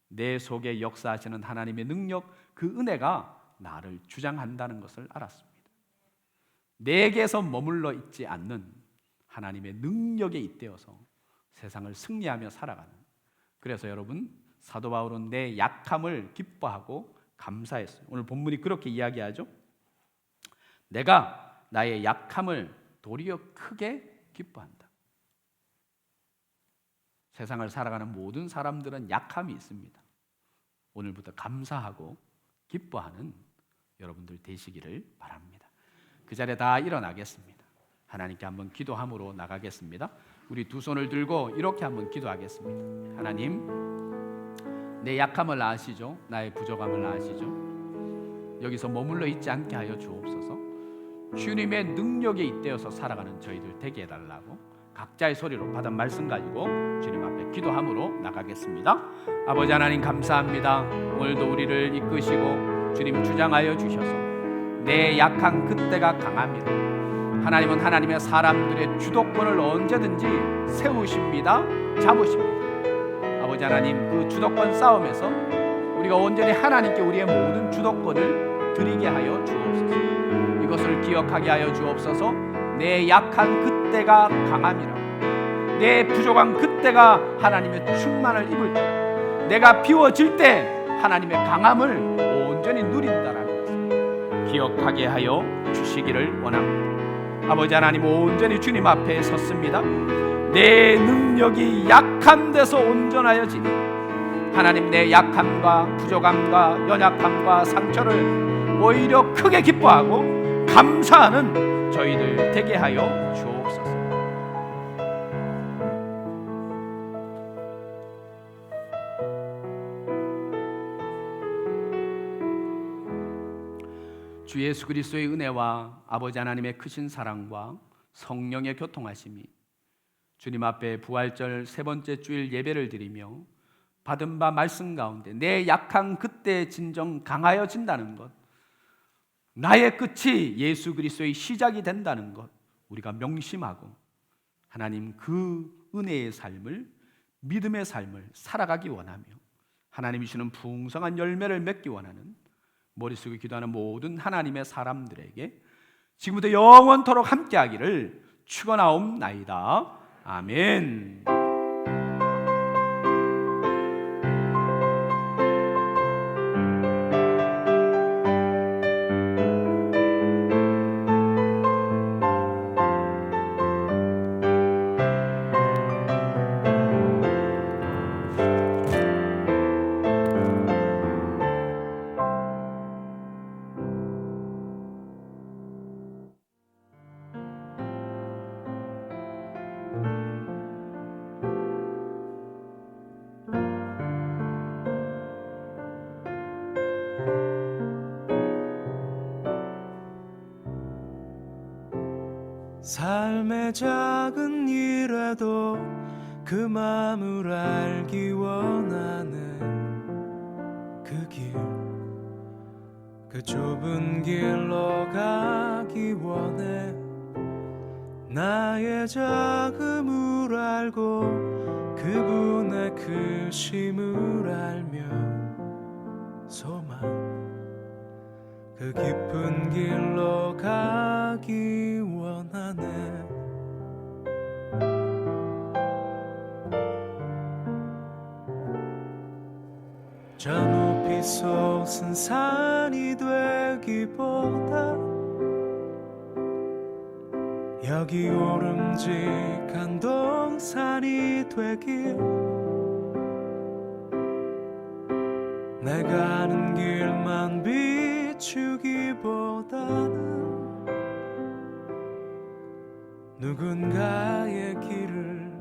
D: 내 속에 역사하시는 하나님의 능력, 그 은혜가 나를 주장한다는 것을 알았습니다. 내게서 머물러 있지 않는 하나님의 능력에 잇대어서 세상을 승리하며 살아가는, 그래서 여러분 사도 바울은 내 약함을 기뻐하고 감사했어요. 오늘 본문이 그렇게 이야기하죠. 내가 나의 약함을 도리어 크게 기뻐한다. 세상을 살아가는 모든 사람들은 약함이 있습니다. 오늘부터 감사하고 기뻐하는 여러분들 되시기를 바랍니다. 그 자리에 다 일어나겠습니다. 하나님께 한번 기도함으로 나가겠습니다. 우리 두 손을 들고 이렇게 한번 기도하겠습니다. 하나님, 내 약함을 아시죠? 나의 부족함을 아시죠? 여기서 머물러 있지 않게 하여 주옵소서. 주님의 능력에 잇대어서 살아가는 저희들 되게 해달라고 각자의 소리로 받은 말씀 가지고 주님 앞에 기도함으로 나가겠습니다. 아버지 하나님 감사합니다. 오늘도 우리를 이끄시고 주님 주장하여 주셔서 내 약한 그때가 강함이라. 하나님은 하나님의 사람들의 주도권을 언제든지 세우십니다. 잡으십니다. 아버지 하나님, 그 주도권 싸움에서 우리가 온전히 하나님께 우리의 모든 주도권을 드리게 하여 주옵소서. 이것을 기억하게 하여 주옵소서. 내 약한 그때가 강함이라. 내 부족한 그때가 하나님의 충만을 입을 때, 내가 비워질 때 하나님의 강함을 온전히 누린다라는 것을 기억하게 하여 주시기를 원합니다. 아버지 하나님, 온전히 주님 앞에 섰습니다. 내 능력이 약한 데서 온전하여지니 하나님, 내 약함과 부족함과 연약함과 상처를 오히려 크게 기뻐하고 감사하는 저희들 되게 하여 주옵소서. 주 예수 그리스도의 은혜와 아버지 하나님의 크신 사랑과 성령의 교통하심이 주님 앞에 부활절 세 번째 주일 예배를 드리며 받은 바 말씀 가운데 내 약한 그때 진정 강하여진다는 것, 나의 끝이 예수 그리스도의 시작이 된다는 것 우리가 명심하고 하나님 그 은혜의 삶을, 믿음의 삶을 살아가기 원하며 하나님이 주시는 풍성한 열매를 맺기 원하는 머릿속에 기도하는 모든 하나님의 사람들에게 지금부터 영원토록 함께하기를 축원하옵나이다. 아멘.
E: 삶의 작은 일에도 그 마음을 알기 원하는 그 길, 그 좁은 길로 가기 원해. 나의 작음을 알고 그분의 크심을 알며 소망, 그 깊은 길로 가기 원하네. 저 높이 솟은 산이 되기보다 여기 오름직한 동산이 되길, 내가 아는 길만 비추기보다는 누군가의 길을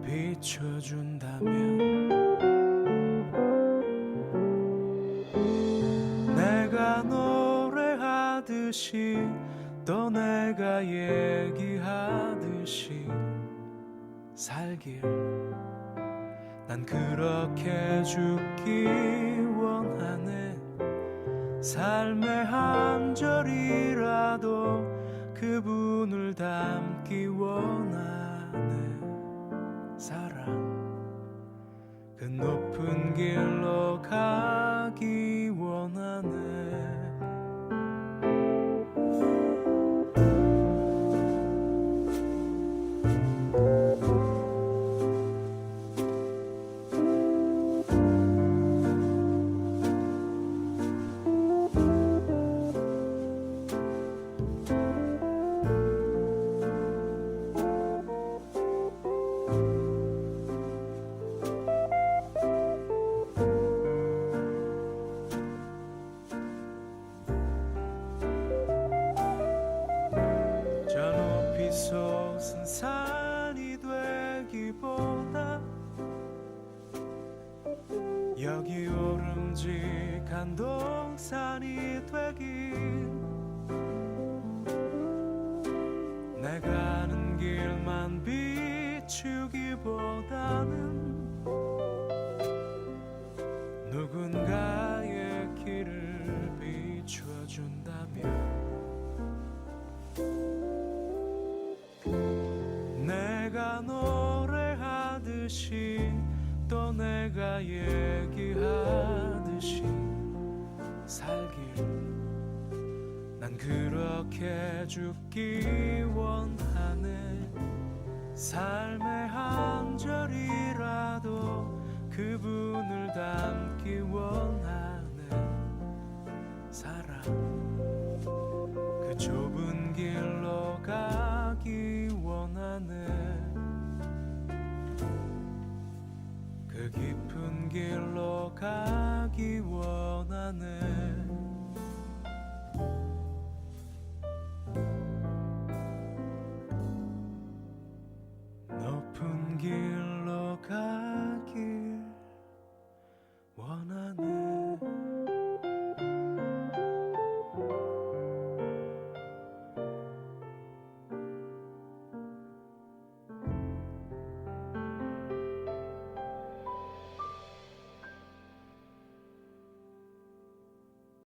E: 비춰준다면 내가 노래하듯이 또 내가 얘기하듯이 살길, 난 그렇게 죽기 원하네. 삶의 한 절이라도 그분을 닮기 원하네. 사랑, 그 높은 길로 가기 원하네. 솟은 산이 되기보다 여기 오름직한 동산이 되길, 내가 아는 길만 비추기보다는 누군가의 길을 비춰준다면 내가 노래하듯이 또 내가 얘기하듯이 살길, 난 그렇게 죽기 원하네. 삶의 한 절이라도 그분을 닮기 원하네. 사랑, 그 좁은 길로 가기 원하네. 그 그 깊은 길로 가기 원하네. 높은 길